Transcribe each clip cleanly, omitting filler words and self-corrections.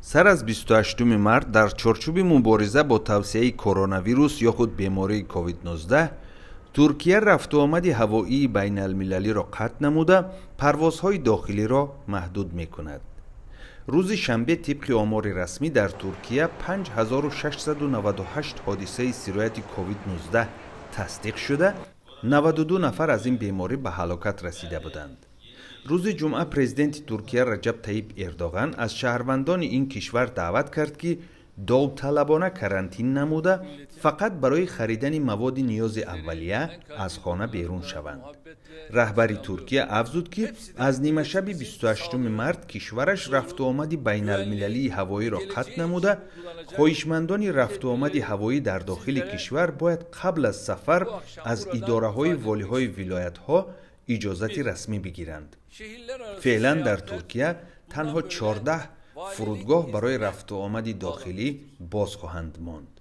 سر از 28 март дар чорчӯби мубориза бо тавсеяи коронавирус ё худ бемории COVID-19 Туркия рафтуомади ҳавоии байналмилалиро қатъ намуда, парвозҳои дохилиро маҳдуд мекунад. рӯзи шанбе тибқи омори расмӣ дар Туркия 5698 ҳодисаи сирояти COVID-19 тасдиқ шуда, 92 нафар аз ин беморӣ ба ҳалокат расида буданд. рӯзи ҷумъа президенти Туркия Раҷаб Таyyip Эрдоған аз шаҳрвандони ин кишвар даъват кард, ки довталабона карантин намуда, фақат барои харидани маводи ниёзи аввалия аз хона берун шаванд. раҳбари Туркия афзуд, ки аз нимашаби 28 март кишвараш рафтуомади байналмилалии ҳавоиро қатъ намуда, хоҳишмандони рафтуомади ҳавоӣ дар дохили кишвар бояд қабл аз сафар аз идораҳои волиҳои вилоятҳо иҷозати расмӣ бигиранд. феълан дар Туркия танҳо 14 фурудгоҳ барои рафтуомади дохилӣ боз хоҳанд монд.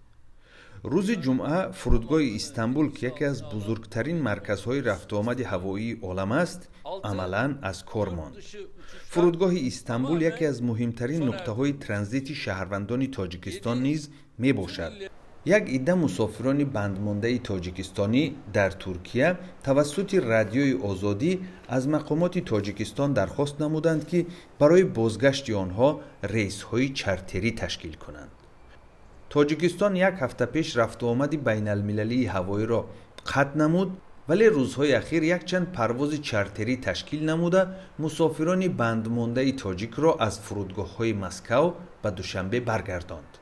рӯзи ҷумъа фурудгоҳи Истанбул, ки яке аз бузургтарин марказҳои рафтуомади ҳавоии олам аст, амалан аз кор монд. фурудгоҳи Истанбул яке аз муҳимтарин нуқтаҳои транзити шаҳрвандони Тоҷикистон низ мебошад. як идда мусофирони бандмондаи тоҷикистонӣ дар Туркия тавассути радиои Озодӣ аз мақомоти Тоҷикистон дархост намуданд, ки барои бозгашти онҳо рейсҳои чартерӣ ташкил кунанд. Тоҷикистон як ҳафта пеш рафтуомади байналмилалии ҳавоиро қатъ намуд, вале рӯзҳои ахир якчанд парвози чартерӣ ташкил намуда, мусофирони бандмондаи тоҷикро аз фурудгоҳҳои Маскав ба Душанбе баргардонд.